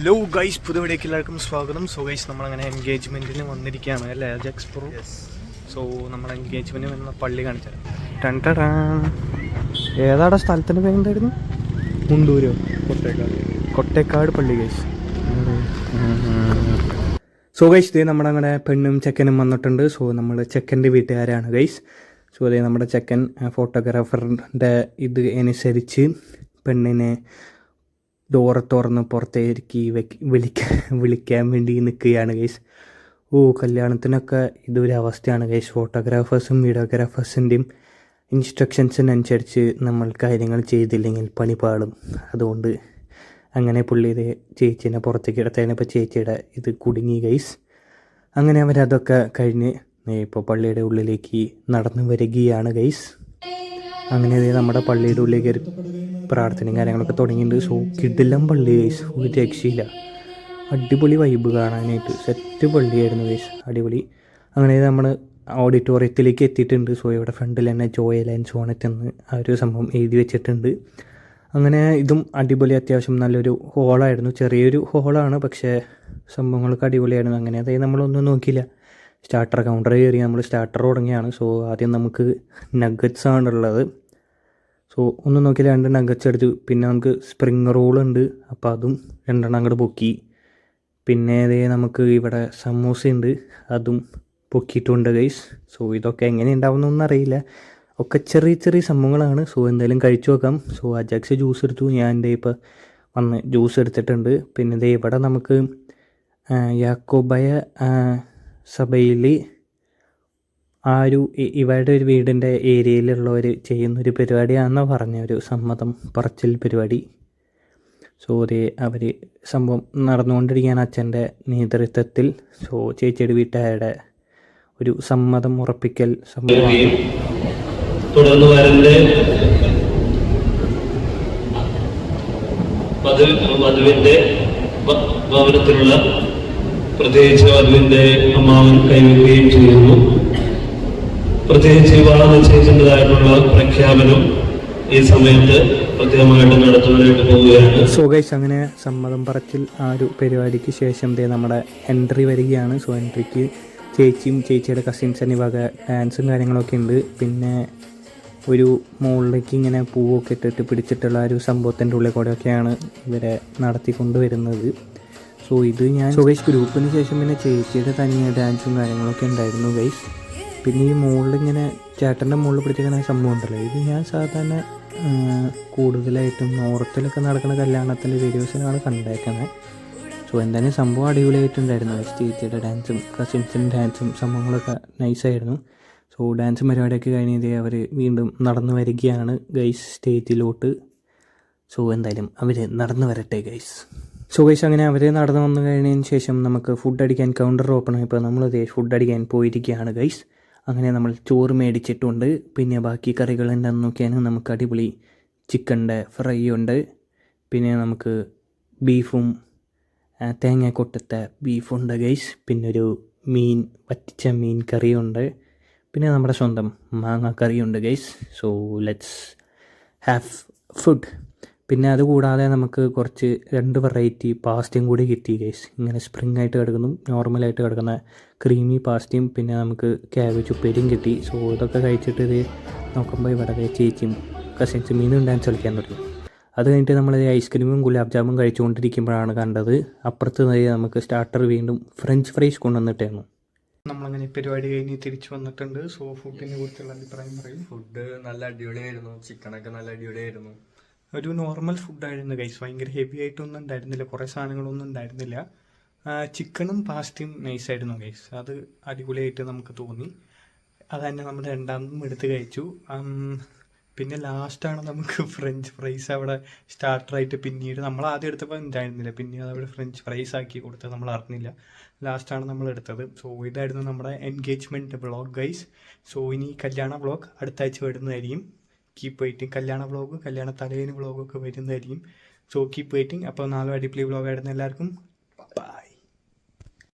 Hello guys, പുതുവിടേക്ക് എല്ലാവർക്കും സ്വാഗതം. So guys, നമ്മളങ്ങനെ എൻഗേജ്മെൻറ്റിന് വന്നിരിക്കുകയാണ് അല്ലേ അജാക്സ് പ്രോ? സോ നമ്മൾ എൻഗേജ്മെൻറ്റ് വന്ന പള്ളി കാണിച്ചാൽ ഏതാടെ സ്ഥലത്തിൻ്റെ പേരെന്തായിരുന്നു? മുണ്ടൂരോ? കൊട്ടേക്കാട് പള്ളി ഗൈസ്. സോ ഗൈസ്, ഇതേ നമ്മുടെ അങ്ങനെ പെണ്ണും ചെക്കനും വന്നിട്ടുണ്ട്. സോ നമ്മൾ ചെക്കൻ്റെ വീട്ടുകാരാണ് ഗൈസ്. സോ അതേ നമ്മുടെ ചെക്കൻ ഫോട്ടോഗ്രാഫറിൻ്റെ ഇത് അനുസരിച്ച് പെണ്ണിനെ ഡോറ് തുറന്ന് പുറത്തേക്ക് വിളിക്കാൻ വേണ്ടി നിൽക്കുകയാണ് ഗൈസ്. കല്യാണത്തിനൊക്കെ ഇതൊരു അവസ്ഥയാണ് ഗൈസ്. ഫോട്ടോഗ്രാഫേഴ്സും വീഡിയോഗ്രാഫേഴ്സിൻ്റെയും ഇൻസ്ട്രക്ഷൻസിനനുസരിച്ച് നമ്മൾ കാര്യങ്ങൾ ചെയ്തില്ലെങ്കിൽ പണി പാടും. അതുകൊണ്ട് അങ്ങനെ പുള്ളിയുടെ ചേച്ചീനെ പുറത്തേക്ക് എടുത്തതിനിപ്പോൾ ചേച്ചിയുടെ ഇത് കുടുങ്ങി ഗൈസ്. അങ്ങനെ അവരതൊക്കെ കഴിഞ്ഞ് ഇപ്പോൾ പള്ളിയുടെ ഉള്ളിലേക്ക് നടന്നു വരികയാണ് ഗൈസ്. അങ്ങനെ നമ്മുടെ പള്ളിയുടെ ഉള്ളിലേക്ക് ഒരു പ്രാർത്ഥനയും കാര്യങ്ങളൊക്കെ തുടങ്ങിയിട്ടുണ്ട്. സോ കിടിലം പള്ളി ഗൈസ്, ഒരു രക്ഷയില്ല. അടിപൊളി വൈബ് കാണാനായിട്ട് സെറ്റ് പള്ളിയായിരുന്നു ഗൈസ്, അടിപൊളി. അങ്ങനെ നമ്മൾ ഓഡിറ്റോറിയത്തിലേക്ക് എത്തിയിട്ടുണ്ട്. സോ ഇവിടെ ഫ്രണ്ടിൽ തന്നെ ജോയൽ ആൻഡ് സോണറ്റ് എന്ന് ആ ഒരു സംഭവം എഴുതി വെച്ചിട്ടുണ്ട്. അങ്ങനെ ഇതും അടിപൊളി, അത്യാവശ്യം നല്ലൊരു ഹോളായിരുന്നു. ചെറിയൊരു ഹോളാണ്, പക്ഷേ സംഭവങ്ങളൊക്കെ അടിപൊളിയായിരുന്നു. അങ്ങനെ അതായത് നമ്മളൊന്നും നോക്കിയില്ല, സ്റ്റാർട്ടർ കൗണ്ടർ കയറി നമ്മൾ സ്റ്റാർട്ടർ തുടങ്ങിയാണ്. സോ ആദ്യം നമുക്ക് നഗറ്റ്സ് ആണുള്ളത്. സോ ഒന്നും നോക്കി 2 നഗറ്റ്സ് എടുത്തു. പിന്നെ നമുക്ക് സ്പ്രിങ് റോളുണ്ട്, അപ്പോൾ അതും 2 അങ്ങോട്ട് പൊക്കി. പിന്നെ ഇതേ നമുക്ക് ഇവിടെ സമൂസയുണ്ട്, അതും പൊക്കിയിട്ടുണ്ട് ഗൈസ്. സോ ഇതൊക്കെ എങ്ങനെ ഉണ്ടാവുന്നൊന്നും അറിയില്ല, ഒക്കെ ചെറിയ ചെറിയ സംഭവങ്ങളാണ്. സോ എന്തായാലും കഴിച്ചു നോക്കാം. സോ അജാക്സ് ജ്യൂസ് എടുത്തു, ഞാൻ എൻ്റെ ഇപ്പോൾ വന്ന് ജ്യൂസ് എടുത്തിട്ടുണ്ട്. പിന്നെ ഇതേ ഇവിടെ നമുക്ക് യാക്കോബായ സഭയിൽ ആ ഒരു ഇവരുടെ ഒരു വീടിൻ്റെ ഏരിയയിലുള്ളവർ ചെയ്യുന്നൊരു പരിപാടിയാണെന്നാണ് പറഞ്ഞ ഒരു സമ്മതം പറച്ചിൽ പരിപാടി. സോ അതേ അവർ സംഭവം നടന്നുകൊണ്ടിരിക്കുകയാണ് അച്ഛൻ്റെ നേതൃത്വത്തിൽ. സോ ചേച്ചിയുടെ വീട്ടുകാരുടെ ഒരു സമ്മതം ഉറപ്പിക്കൽ സംഭവമാണ്. തുടർന്ന് വധുവിൻ്റെ ഭവനത്തിലുള്ള പ്രത്യേകിച്ച് വധുവിൻ്റെ അമ്മാവൻ കൈവയ്ക്കുകയും ചെയ്യുന്നു. പ്രത്യേകിച്ച് വിവാഹം നിശ്ചയിച്ചതായിട്ടുള്ള പ്രഖ്യാപനം ഈ സമയത്ത് കൃത്യമായിട്ട് നടത്തുവാനായിട്ട് പോവുകയാണ്. സോ ഗൈസ്, അങ്ങനെ സമ്മതം പറച്ചിൽ ആ ഒരു പരിപാടിക്ക് ശേഷം നമ്മുടെ എൻട്രി വരികയാണ്. സോ എൻട്രിക്ക് ചേച്ചിയും ചേച്ചിയുടെ കസിൻസിന് വക ഡാൻസും കാര്യങ്ങളൊക്കെ ഉണ്ട്. പിന്നെ ഒരു മുകളിലേക്ക് ഇങ്ങനെ പൂവൊക്കെ ഇട്ടിട്ട് പിടിച്ചിട്ടുള്ള ഒരു സംഭവത്തിൻ്റെ ഉള്ളിൽ കൂടെയൊക്കെയാണ് ഇവരെ നടത്തിക്കൊണ്ട് വരുന്നത്. സോ ഇത് ഞാൻ ഗൈസ് ഗ്രൂപ്പിന് ശേഷം പിന്നെ ചേച്ചിയുടെ തനിയെ ഡാൻസും കാര്യങ്ങളൊക്കെ ഉണ്ടായിരുന്നു ഗൈസ്. പിന്നെ ഈ മുകളിലിങ്ങനെ ചേട്ടൻ്റെ മുകളിൽ പിടിച്ചിരിക്കുന്ന സംഭവം ഉണ്ടല്ലോ, ഇത് ഞാൻ സാധാരണ കൂടുതലായിട്ടും നോർത്തിലൊക്കെ നടക്കുന്ന കല്യാണത്തിൻ്റെ വീഡിയോസിനാണ് കണ്ടേക്കുന്നത്. സോ എന്തായാലും സംഭവം അടിപൊളിയായിട്ടുണ്ടായിരുന്നു. ചേച്ചിയുടെ ഡാൻസും കസിൻസിൻ്റെ ഡാൻസും സംഭവങ്ങളൊക്കെ നൈസായിരുന്നു. സോ ഡാൻസും പരിപാടിയൊക്കെ കഴിഞ്ഞത് അവർ വീണ്ടും നടന്നു വരികയാണ് ഗൈസ് സ്റ്റേജിലോട്ട്. സോ എന്തായാലും അവർ നടന്നു വരട്ടെ ഗൈസ്. സോ ഗൈസ്, അങ്ങനെ അവർ നടന്നു വന്നു കഴിഞ്ഞതിന് ശേഷം നമുക്ക് ഫുഡ് അടിക്കാൻ കൗണ്ടർ ഓപ്പൺ ആയപ്പോൾ നമ്മളത് ഫുഡ് അടിക്കാൻ പോയിരിക്കുകയാണ് ഗൈസ്. അങ്ങനെ നമ്മൾ ചോറ് മേടിച്ചിട്ടുണ്ട്. പിന്നെ ബാക്കി കറികൾ എന്താണെന്ന് നോക്കിയാൽ നമുക്ക് അടിപൊളി ചിക്കൻ്റെ ഫ്രൈ ഉണ്ട്. പിന്നെ നമുക്ക് ബീഫും തേങ്ങ ബീഫുണ്ട് ഗൈസ്. പിന്നെ ഒരു വറ്റിച്ച മീൻ കറിയുണ്ട്. പിന്നെ നമ്മുടെ സ്വന്തം മാങ്ങ കറിയുണ്ട് guys. So let's have food. പിന്നെ അതുകൂടാതെ നമുക്ക് കുറച്ച് 2 വെറൈറ്റി പാസ്തയും കൂടി കിട്ടി ഗൈസ്. ഇങ്ങനെ സ്പ്രിങ് ആയിട്ട് കിടക്കുന്നു, നോർമലായിട്ട് കിടക്കുന്ന ക്രീമി പാസ്തയും, പിന്നെ നമുക്ക് ക്യാബേജ് ഉപ്പേരിയും കിട്ടി. സോ ഇതൊക്കെ കഴിച്ചിട്ട് ഇത് നോക്കുമ്പോൾ ഇവിടെ ചേച്ചിയും കസിൻസും മീനും ഡാൻസ് കളിക്കാൻ തുടങ്ങി. അത് കഴിഞ്ഞിട്ട് നമ്മൾ ഐസ്ക്രീമും ഗുലാബ് ജാമും കഴിച്ചുകൊണ്ടിരിക്കുമ്പോഴാണ് കണ്ടത് അപ്പുറത്ത് നമുക്ക് സ്റ്റാർട്ടർ വീണ്ടും ഫ്രഞ്ച് ഫ്രൈസ് കൊണ്ടുവന്നിട്ടായിരുന്നു. നമ്മളങ്ങനെ പരിപാടി കഴിഞ്ഞ് തിരിച്ചു വന്നിട്ടുണ്ട്. സോ ഫുഡിനെ കുറിച്ചുള്ള അഭിപ്രായം പറയും. ഫുഡ് നല്ല അടിപൊളിയായിരുന്നു, ചിക്കനൊക്കെ നല്ല അടിപൊളിയായിരുന്നു. ഒരു നോർമൽ ഫുഡായിരുന്നു ഗൈസ്, ഭയങ്കര ഹെവി ആയിട്ടൊന്നും ഉണ്ടായിരുന്നില്ല, കുറേ സാധനങ്ങളൊന്നും ഉണ്ടായിരുന്നില്ല. ചിക്കനും പാസ്തയും നൈസായിരുന്നു ഗൈസ്, അത് അടിപൊളിയായിട്ട് നമുക്ക് തോന്നി. അത് തന്നെ നമ്മൾ രണ്ടാമതും എടുത്ത് കഴിച്ചു. പിന്നെ ലാസ്റ്റാണ് നമുക്ക് ഫ്രഞ്ച് ഫ്രൈസ് അവിടെ സ്റ്റാർട്ടറായിട്ട് പിന്നീട് നമ്മൾ ആദ്യം എടുത്തപ്പോൾ ഉണ്ടായിരുന്നില്ല, പിന്നെ അതവിടെ ഫ്രഞ്ച് ഫ്രൈസ് ആക്കി കൊടുത്തത് നമ്മൾ അറിഞ്ഞില്ല. ലാസ്റ്റാണ് നമ്മൾ എടുത്തത്. സോ ഇതായിരുന്നു നമ്മുടെ എൻഗേജ്മെൻറ്റ് വ്ളോഗ് ഗൈസ്. സോ ഇനി കല്യാണ വ്ളോഗ് അടുത്ത ആഴ്ച വരുന്നതായിരിക്കും. Keep waiting. കല്യാണ വ്ളോഗ്, കല്യാണ തലേന്ന് വ്ളോഗൊക്കെ വരുന്നതായിരിക്കും. So keep waiting. അപ്പോൾ നാളെ അടിപൊളി വ്ളോഗ് ആയിരുന്നു. എല്ലാവർക്കും ബൈ.